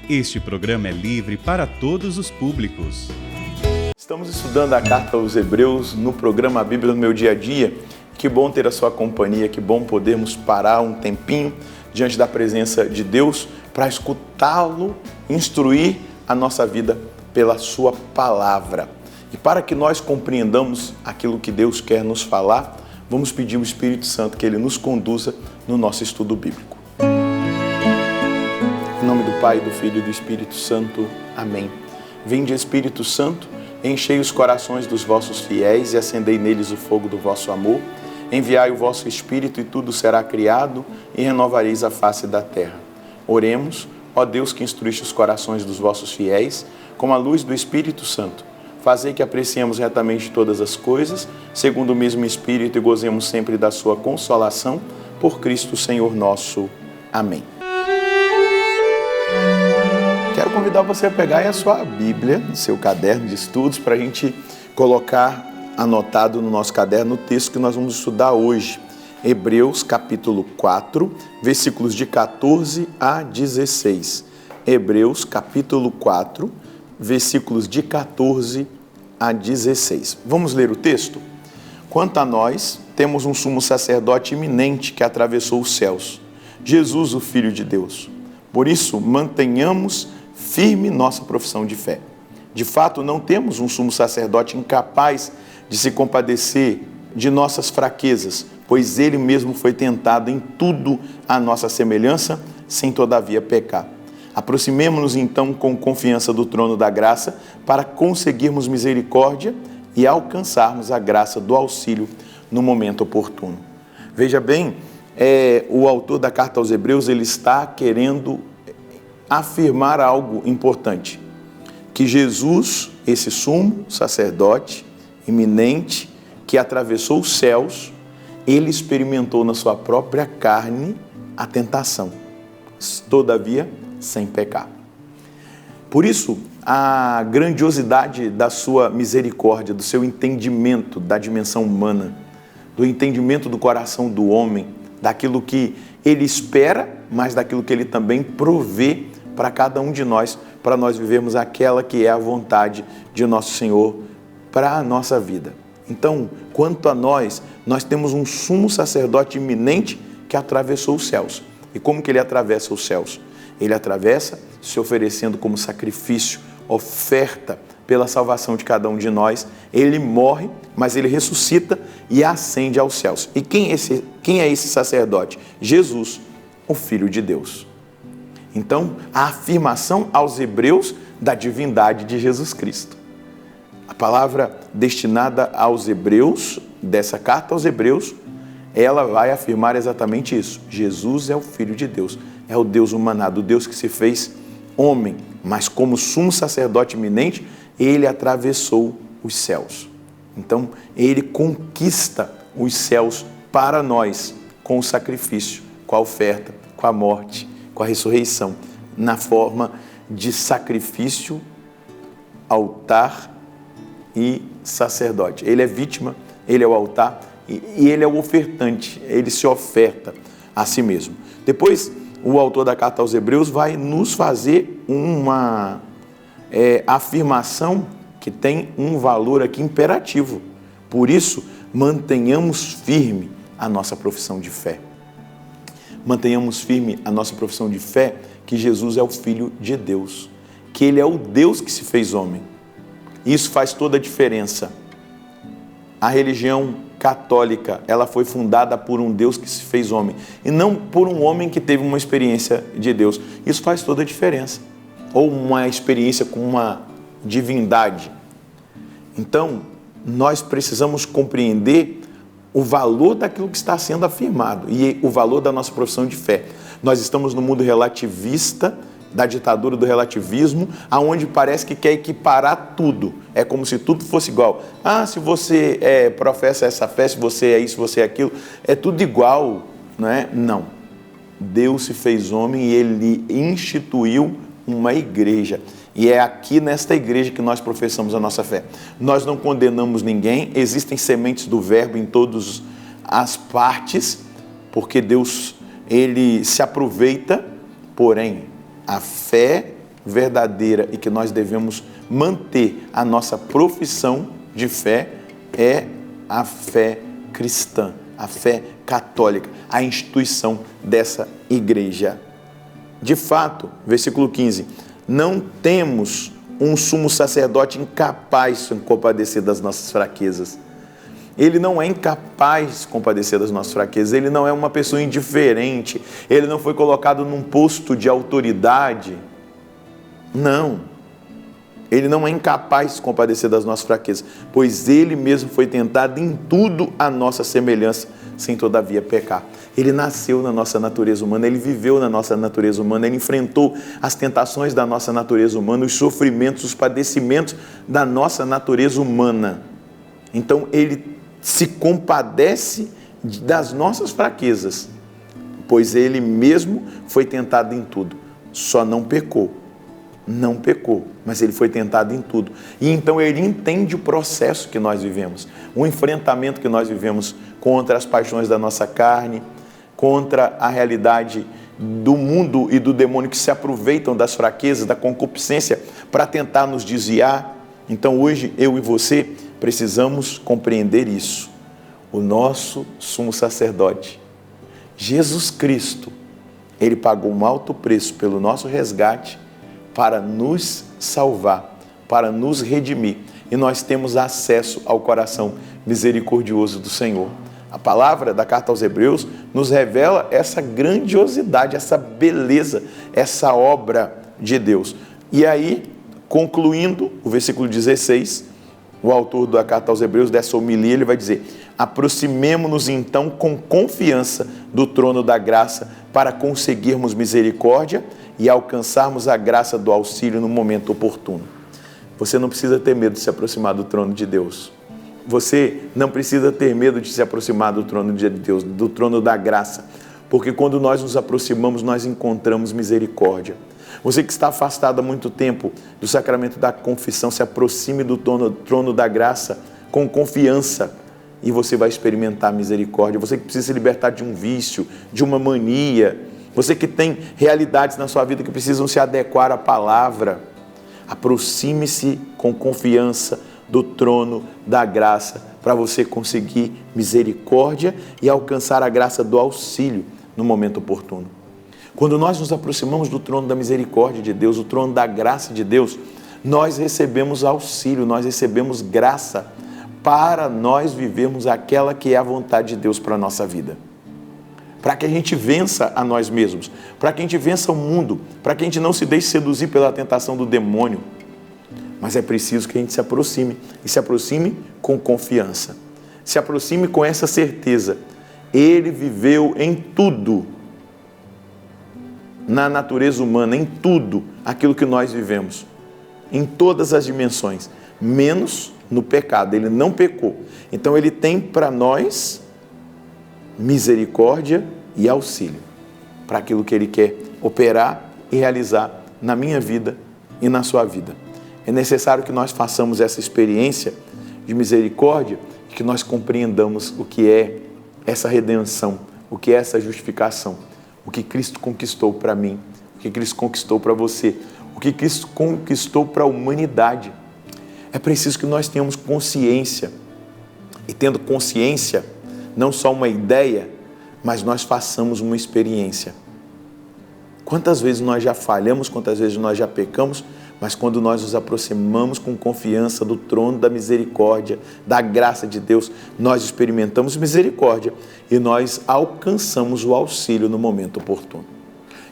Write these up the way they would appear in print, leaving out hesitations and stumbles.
Este programa é livre para todos os públicos. Estamos estudando a carta aos Hebreus no programa Bíblia no Meu Dia a Dia. Que bom ter a sua companhia, que bom podermos parar um tempinho diante da presença de Deus para escutá-lo, instruir a nossa vida pela sua palavra. E para que nós compreendamos aquilo que Deus quer nos falar, vamos pedir ao Espírito Santo que Ele nos conduza no nosso estudo bíblico. Em nome do Pai, do Filho e do Espírito Santo. Amém. Vinde, Espírito Santo, enchei os corações dos vossos fiéis e acendei neles o fogo do vosso amor. Enviai o vosso Espírito e tudo será criado e renovareis a face da terra. Oremos, ó Deus que instruíste os corações dos vossos fiéis, com a luz do Espírito Santo. Fazei que apreciemos retamente todas as coisas, segundo o mesmo Espírito, e gozemos sempre da sua consolação, por Cristo Senhor nosso. Amém. Quero convidar você a pegar aí a sua Bíblia, seu caderno de estudos, para a gente colocar anotado no nosso caderno o texto que nós vamos estudar hoje. Hebreus capítulo 4, versículos de 14 a 16. Hebreus capítulo 4, versículos de 14 a 16. Vamos ler o texto? Quanto a nós, temos um sumo sacerdote iminente que atravessou os céus, Jesus, o Filho de Deus. Por isso, mantenhamos firme nossa profissão de fé. De fato, não temos um sumo sacerdote incapaz de se compadecer de nossas fraquezas, pois ele mesmo foi tentado em tudo à nossa semelhança, sem todavia pecar. Aproximemo-nos então com confiança do trono da graça para conseguirmos misericórdia e alcançarmos a graça do auxílio no momento oportuno. Veja bem, o autor da carta aos Hebreus, ele está querendo afirmar algo importante, que Jesus, esse sumo sacerdote iminente, que atravessou os céus, ele experimentou na sua própria carne a tentação, todavia sem pecar. Por isso, a grandiosidade da sua misericórdia, do seu entendimento da dimensão humana, do entendimento do coração do homem, daquilo que ele espera, mas daquilo que ele também provê para cada um de nós, para nós vivermos aquela que é a vontade de nosso Senhor para a nossa vida. Então, quanto a nós, nós temos um sumo sacerdote iminente que atravessou os céus. E como que ele atravessa os céus? Ele atravessa se oferecendo como sacrifício, oferta pela salvação de cada um de nós. Ele morre, mas ele ressuscita e ascende aos céus. E quem é esse sacerdote? Jesus, o Filho de Deus. Então, a afirmação aos Hebreus da divindade de Jesus Cristo. A palavra destinada aos Hebreus, dessa carta aos Hebreus, ela vai afirmar exatamente isso. Jesus é o Filho de Deus, é o Deus humanado, o Deus que se fez homem, mas como sumo sacerdote iminente, ele atravessou os céus. Então, ele conquista os céus para nós com o sacrifício, com a oferta, com a morte, com a ressurreição, na forma de sacrifício, altar e sacerdote. Ele é vítima, ele é o altar e ele é o ofertante, ele se oferta a si mesmo. Depois, o autor da carta aos Hebreus vai nos fazer uma afirmação que tem um valor aqui imperativo. Por isso, mantenhamos firme a nossa profissão de fé. Mantenhamos firme a nossa profissão de fé que Jesus é o Filho de Deus, que Ele é o Deus que se fez homem. Isso faz toda a diferença. A religião católica, ela foi fundada por um Deus que se fez homem, e não por um homem que teve uma experiência de Deus. Isso faz toda a diferença. Ou uma experiência com uma divindade. Então, nós precisamos compreender o valor daquilo que está sendo afirmado e o valor da nossa profissão de fé. Nós estamos no mundo relativista, da ditadura do relativismo, aonde parece que quer equiparar tudo. É como se tudo fosse igual. Se você professa essa fé, se você é isso, você é aquilo, é tudo igual, não é? Não. Deus se fez homem e Ele instituiu uma igreja. E é aqui nesta igreja que nós professamos a nossa fé. Nós não condenamos ninguém, existem sementes do verbo em todas as partes, porque Deus, Ele se aproveita, porém, a fé verdadeira e que nós devemos manter a nossa profissão de fé é a fé cristã, a fé católica, a instituição dessa igreja. De fato, versículo 15, não temos um sumo sacerdote incapaz de compadecer das nossas fraquezas. Ele não é incapaz de compadecer das nossas fraquezas, ele não é uma pessoa indiferente, ele não foi colocado num posto de autoridade. Não, ele não é incapaz de compadecer das nossas fraquezas, pois ele mesmo foi tentado em tudo à nossa semelhança, sem todavia pecar. Ele nasceu na nossa natureza humana, ele viveu na nossa natureza humana, ele enfrentou as tentações da nossa natureza humana, os sofrimentos, os padecimentos da nossa natureza humana. Então ele se compadece das nossas fraquezas, pois ele mesmo foi tentado em tudo, só não pecou. Não pecou, mas ele foi tentado em tudo. E então ele entende o processo que nós vivemos, o enfrentamento que nós vivemos contra as paixões da nossa carne, contra a realidade do mundo e do demônio que se aproveitam das fraquezas, da concupiscência, para tentar nos desviar. Então hoje eu e você precisamos compreender isso. O nosso sumo sacerdote, Jesus Cristo, ele pagou um alto preço pelo nosso resgate para nos salvar, para nos redimir. E nós temos acesso ao coração misericordioso do Senhor. A palavra da carta aos Hebreus nos revela essa grandiosidade, essa beleza, essa obra de Deus. E aí, concluindo o versículo 16, o autor da carta aos Hebreus, dessa homilia, ele vai dizer: aproximemo-nos então com confiança do trono da graça para conseguirmos misericórdia e alcançarmos a graça do auxílio no momento oportuno. Você não precisa ter medo de se aproximar do trono de Deus. Você não precisa ter medo de se aproximar do trono de Deus, do trono da graça, porque quando nós nos aproximamos, nós encontramos misericórdia. Você que está afastado há muito tempo do sacramento da confissão, se aproxime do trono da graça com confiança e você vai experimentar misericórdia. Você que precisa se libertar de um vício, de uma mania, você que tem realidades na sua vida que precisam se adequar à palavra, aproxime-se com confiança do trono da graça para você conseguir misericórdia e alcançar a graça do auxílio no momento oportuno. Quando nós nos aproximamos do trono da misericórdia de Deus, o trono da graça de Deus, nós recebemos auxílio, nós recebemos graça para nós vivermos aquela que é a vontade de Deus para a nossa vida. Para que a gente vença a nós mesmos, para que a gente vença o mundo, para que a gente não se deixe seduzir pela tentação do demônio. Mas é preciso que a gente se aproxime, e se aproxime com confiança. Se aproxime com essa certeza. Ele viveu em tudo, na natureza humana, em tudo aquilo que nós vivemos, em todas as dimensões, menos no pecado. Ele não pecou. Então ele tem para nós misericórdia e auxílio para aquilo que ele quer operar e realizar na minha vida e na sua vida. É necessário que nós façamos essa experiência de misericórdia e que nós compreendamos o que é essa redenção, o que é essa justificação, o que Cristo conquistou para mim, o que Cristo conquistou para você, o que Cristo conquistou para a humanidade. É preciso que nós tenhamos consciência, e tendo consciência, não só uma ideia, mas nós façamos uma experiência. Quantas vezes nós já falhamos, quantas vezes nós já pecamos, mas quando nós nos aproximamos com confiança do trono da misericórdia, da graça de Deus, nós experimentamos misericórdia e nós alcançamos o auxílio no momento oportuno.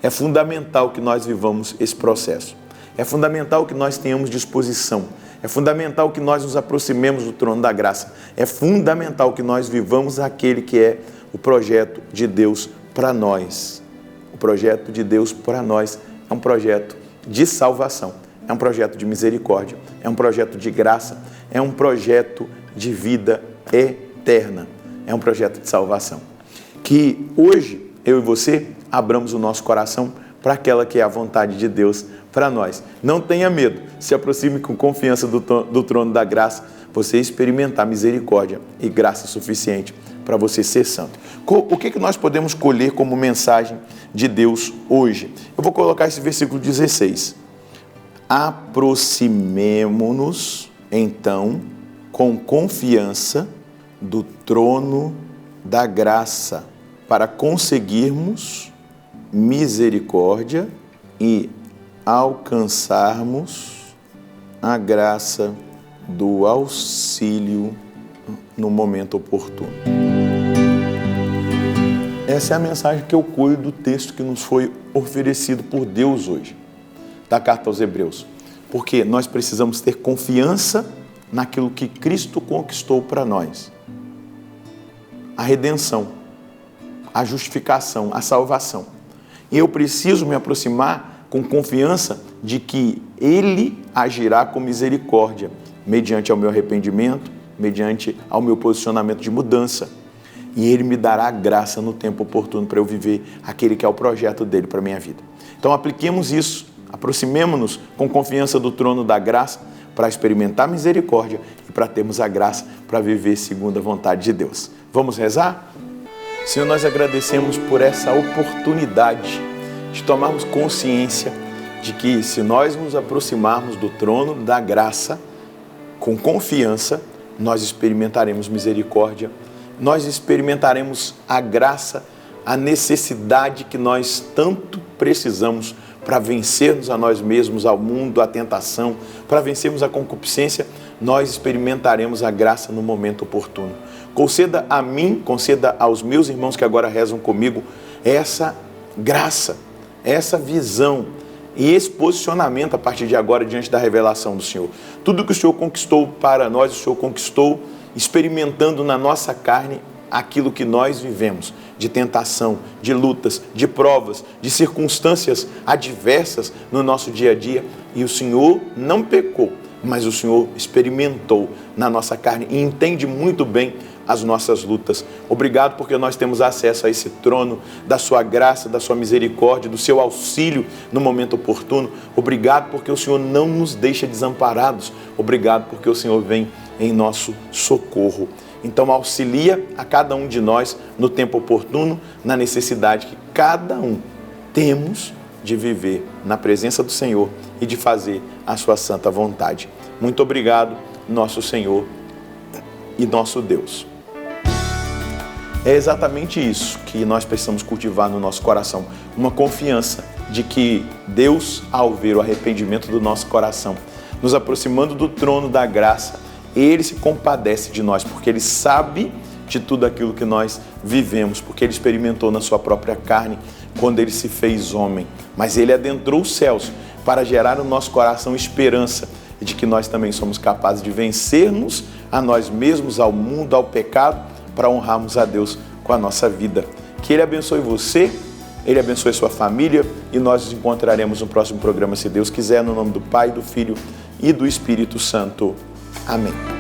É fundamental que nós vivamos esse processo. É fundamental que nós tenhamos disposição. É fundamental que nós nos aproximemos do trono da graça. É fundamental que nós vivamos aquele que é o projeto de Deus para nós. O projeto de Deus para nós é um projeto de salvação. É um projeto de misericórdia, é um projeto de graça, é um projeto de vida eterna, é um projeto de salvação. Que hoje, eu e você, abramos o nosso coração para aquela que é a vontade de Deus para nós. Não tenha medo, se aproxime com confiança do trono da graça, você experimentar misericórdia e graça suficiente para você ser santo. O que nós podemos colher como mensagem de Deus hoje? Eu vou colocar esse versículo 16. Aproximemo-nos, então, com confiança do trono da graça, para conseguirmos misericórdia e alcançarmos a graça do auxílio no momento oportuno. Essa é a mensagem que eu colho do texto que nos foi oferecido por Deus hoje, da carta aos Hebreus. Porque nós precisamos ter confiança naquilo que Cristo conquistou para nós. A redenção, a justificação, a salvação. E eu preciso me aproximar com confiança de que Ele agirá com misericórdia, mediante ao meu arrependimento, mediante ao meu posicionamento de mudança. E Ele me dará graça no tempo oportuno para eu viver aquele que é o projeto dEle para a minha vida. Então apliquemos isso, aproximemo-nos com confiança do trono da graça para experimentar misericórdia e para termos a graça para viver segundo a vontade de Deus. Vamos rezar? Senhor, nós agradecemos por essa oportunidade de tomarmos consciência de que se nós nos aproximarmos do trono da graça com confiança, nós experimentaremos misericórdia, nós experimentaremos a graça, a necessidade que nós tanto precisamos para vencermos a nós mesmos, ao mundo, à tentação, para vencermos a concupiscência, nós experimentaremos a graça no momento oportuno. Conceda a mim, conceda aos meus irmãos que agora rezam comigo, essa graça, essa visão e esse posicionamento a partir de agora diante da revelação do Senhor. Tudo que o Senhor conquistou para nós, o Senhor conquistou experimentando na nossa carne aquilo que nós vivemos, de tentação, de lutas, de provas, de circunstâncias adversas no nosso dia a dia. E o Senhor não pecou, mas o Senhor experimentou na nossa carne e entende muito bem as nossas lutas. Obrigado porque nós temos acesso a esse trono da sua graça, da sua misericórdia, do seu auxílio no momento oportuno. Obrigado porque o Senhor não nos deixa desamparados. Obrigado porque o Senhor vem em nosso socorro. Então auxilia a cada um de nós no tempo oportuno, na necessidade que cada um temos de viver na presença do Senhor e de fazer a sua santa vontade. Muito obrigado, nosso Senhor e nosso Deus. É exatamente isso que nós precisamos cultivar no nosso coração, uma confiança de que Deus, ao ver o arrependimento do nosso coração, nos aproximando do trono da graça, Ele se compadece de nós, porque Ele sabe de tudo aquilo que nós vivemos, porque Ele experimentou na sua própria carne quando Ele se fez homem. Mas Ele adentrou os céus para gerar no nosso coração esperança de que nós também somos capazes de vencermos a nós mesmos, ao mundo, ao pecado, para honrarmos a Deus com a nossa vida. Que Ele abençoe você, Ele abençoe sua família e nós nos encontraremos no próximo programa, se Deus quiser, no nome do Pai, do Filho e do Espírito Santo. Amém.